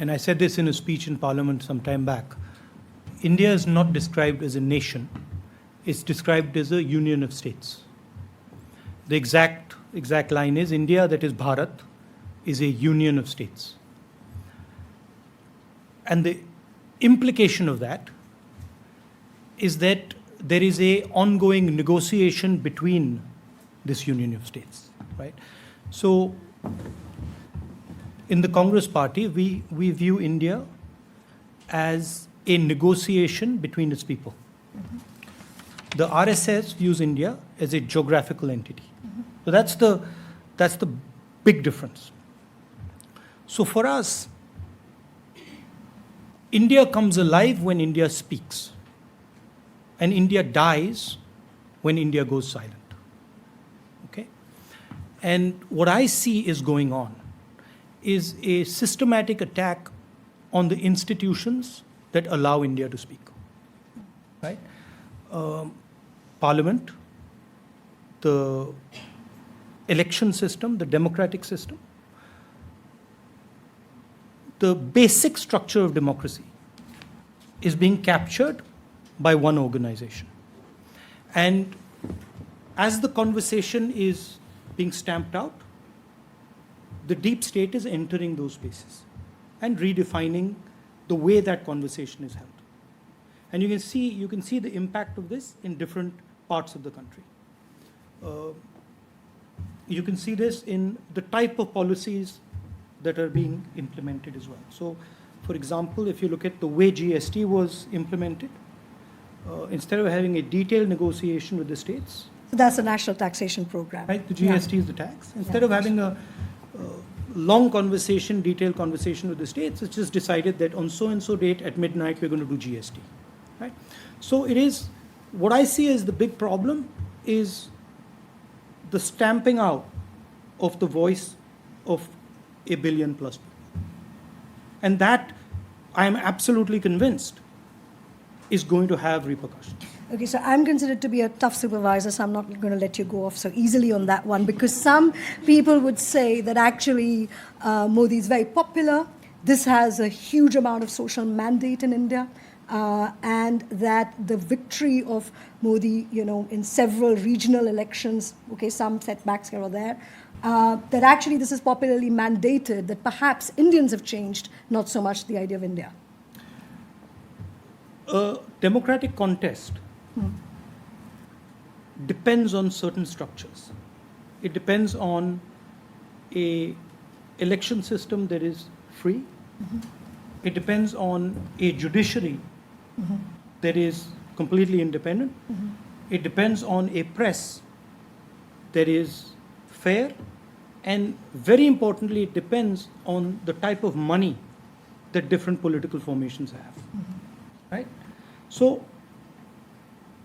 and I said this in a speech in Parliament some time back, India is not described as a nation, it's described as a union of states. The exact line is, India, that is Bharat, is a union of states. And the implication of that is that there is a ongoing negotiation between this union of states, right? So in the Congress party, we view India as a negotiation between its people. Mm-hmm. The RSS views India as a geographical entity. Mm-hmm. So that's the big difference. So for us, India comes alive when India speaks, and India dies when India goes silent. Okay? And what I see is going on is a systematic attack on the institutions that allow India to speak. Right? Parliament, the election system, the democratic system, the basic structure of democracy is being captured by one organization. And as the conversation is being stamped out, the deep state is entering those spaces and redefining the way that conversation is held. And you can see the impact of this in different parts of the country. You can see this in the type of policies that are being implemented as well. So, for example, if you look at the way GST was implemented, instead of having a detailed negotiation with the states. So that's a national taxation program. Right, the GST is the tax. Instead of having a long conversation, detailed conversation with the states, it's just decided that on so-and-so date at midnight, we're going to do GST. Right? So it is, what I see as the big problem is the stamping out of the voice of a billion plus people. And that, I am absolutely convinced, is going to have repercussions. Okay, so I'm considered to be a tough supervisor, so I'm not going to let you go off so easily on that one, because some people would say that actually Modi is very popular. This has a huge amount of social mandate in India, and that the victory of Modi, in several regional elections, okay, some setbacks here or there, that actually this is popularly mandated, that perhaps Indians have changed, not so much the idea of India. Democratic contest depends on certain structures. It depends on a election system that is free. Mm-hmm. It depends on a judiciary that is completely independent. Mm-hmm. It depends on a press that is fair. And very importantly, it depends on the type of money that different political formations have. Mm-hmm. Right? So,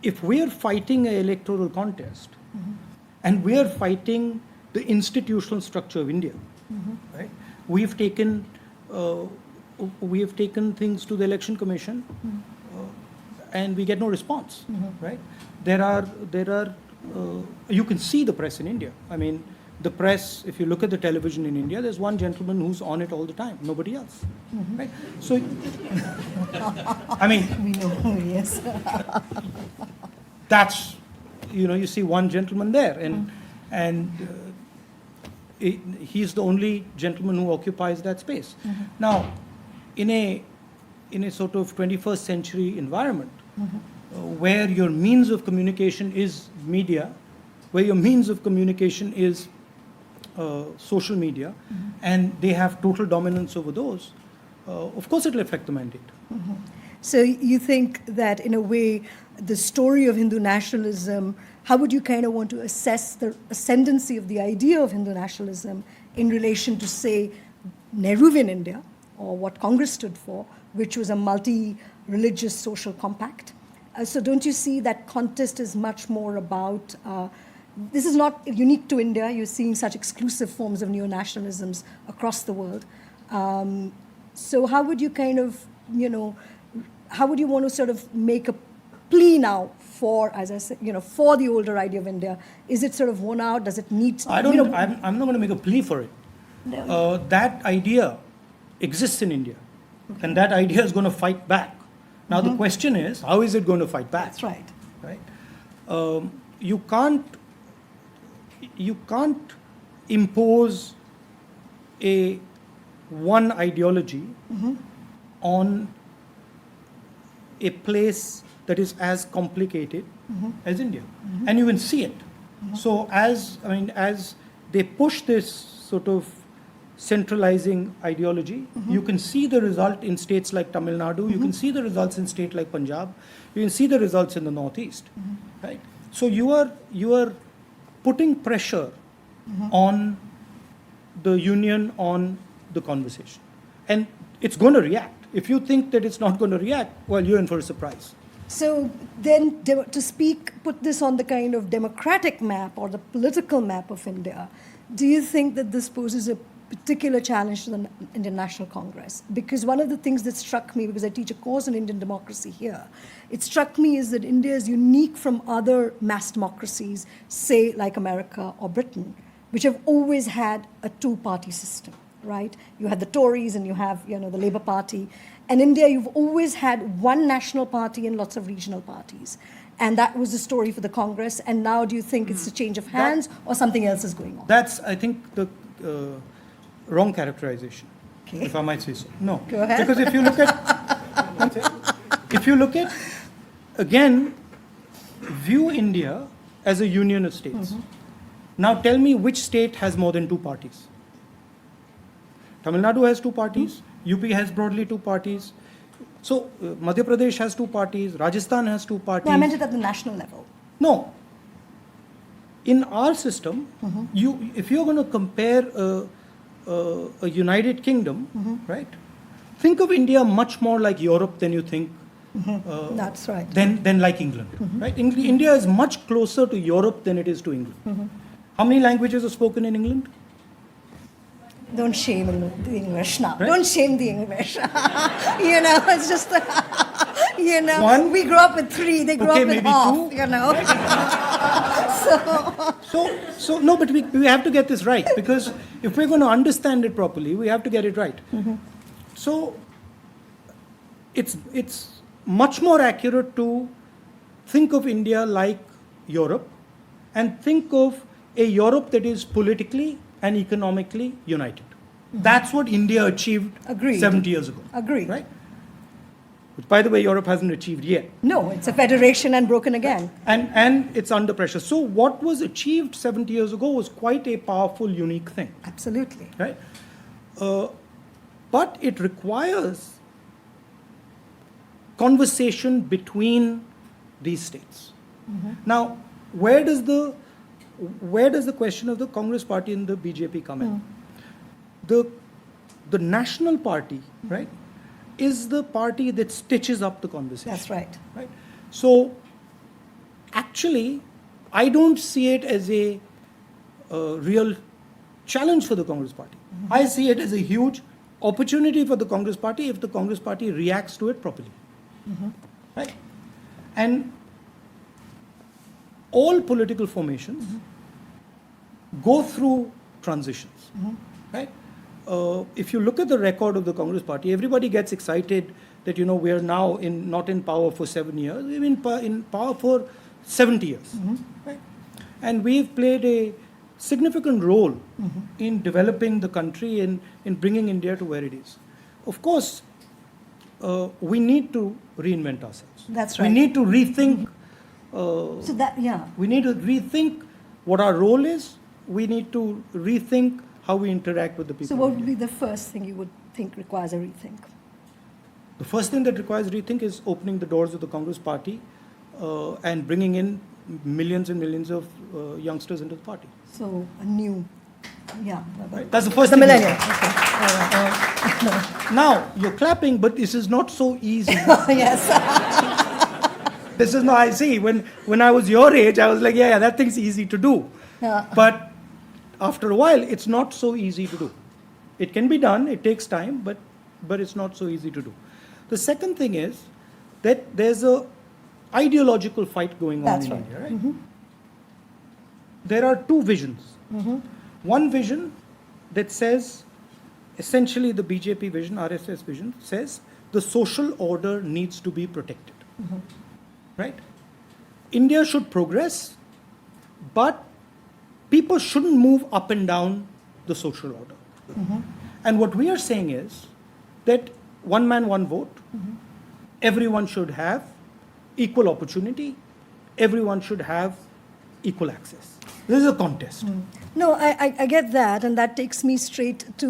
if we are fighting an electoral contest, and we are fighting the institutional structure of India, right? We have taken things to the Election Commission, and we get no response, right? There are you can see the press in India. I mean, the press, if you look at the television in India, there's one gentleman who's on it all the time, nobody else, right? So, I mean, we know, yes. That's, you see one gentleman there, and he's the only gentleman who occupies that space. Now, in a sort of 21st century environment, where your means of communication is media, where your means of communication is social media, and they have total dominance over those, of course it will affect the mandate. So you think that in a way, the story of Hindu nationalism, how would you kind of want to assess the ascendancy of the idea of Hindu nationalism in relation to, say, Nehruvian India, or what Congress stood for, which was a multi-religious social compact? So don't you see that contest is much more about, this is not unique to India, you're seeing such exclusive forms of neo-nationalisms across the world. So how would you kind of, how would you want to sort of make a plea now for, as I said, for the older idea of India? Is it sort of worn out? Does it need? I'm not going to make a plea for it. No. That idea exists in India. And that idea is going to fight back. Now the question is, how is it going to fight back? That's right. Right? You can't impose a one ideology on a place that is as complicated as India, and you can see it. So as they push this sort of centralizing ideology, you can see the result in states like Tamil Nadu, you can see the results in states like Punjab, you can see the results in the Northeast, right? So you are putting pressure on the union, on the conversation, and it's going to react. If you think that it's not going to react, well, you're in for a surprise. So then, put this on the kind of democratic map or the political map of India, do you think that this poses a particular challenge to the Indian National Congress? Because one of the things that struck me, because I teach a course on Indian democracy here, it struck me is that India is unique from other mass democracies, say like America or Britain, which have always had a two-party system, right? You had the Tories and you have, the Labour Party. And India, you've always had one national party and lots of regional parties. And that was the story for the Congress. And now do you think it's a change of hands or something else is going on? That's, I think, the wrong characterization, Okay. if I might say so. No. Go ahead. Because if you look at, again, view India as a union of states. Now tell me which state has more than two parties. Tamil Nadu has two parties, UP has broadly two parties. So Madhya Pradesh has two parties, Rajasthan has two parties. No, I meant it at the national level. No. In our system, if you're going to compare a United Kingdom, right? Think of India much more like Europe than you think. That's right. Than like England, right? India is much closer to Europe than it is to England. How many languages are spoken in England? Don't shame the English now. Right? Don't shame the English. It's just, One. we grew up with three, they grew Okay, up with maybe half, So no, but we have to get this right, because if we're going to understand it properly, we have to get it right. So it's much more accurate to think of India like Europe and think of a Europe that is politically and economically united. That's what India achieved Agreed. 70 years ago. Agreed. Right? Which, by the way, Europe hasn't achieved yet. No, it's a federation and broken again. And it's under pressure. So what was achieved 70 years ago was quite a powerful, unique thing. Absolutely. Right? But it requires conversation between these states. Now, where does the question of the Congress Party and the BJP come in? The National Party, right, is the party that stitches up the conversation. That's right. Right? So, actually, I don't see it as a real challenge for the Congress Party. I see it as a huge opportunity for the Congress Party if the Congress Party reacts to it properly. Right? And all political formations go through transitions. Right? If you look at the record of the Congress Party, everybody gets excited that we are now not in power for 7 years, we're in power for 70 years. Right? And we've played a significant role in developing the country and in bringing India to where it is. Of course, we need to reinvent ourselves. That's right. We need to rethink. We We need to rethink what our role is. We need to rethink how we interact with the people. So what would be the first thing you would think requires a rethink? The first thing that requires rethink is opening the doors of the Congress Party and bringing in millions and millions of youngsters into the party. So a new, Right? That's the first the thing. millennium. Okay. All right. Now, you're clapping, but this is not so easy. Yes. This is not, I see, when I was your age, I was like, yeah, that thing's easy to do. Yeah. But after a while, it's not so easy to do. It can be done, it takes time, but it's not so easy to do. The second thing is that there's a ideological fight going on That's in right. India, right? There are two visions. One vision that says essentially the BJP vision, RSS vision, says the social order needs to be protected. Right? India should progress, but people shouldn't move up and down the social order. And what we are saying is that one man, one vote, everyone should have equal opportunity, everyone should have equal access. This is a contest. No, I get that, and that takes me straight to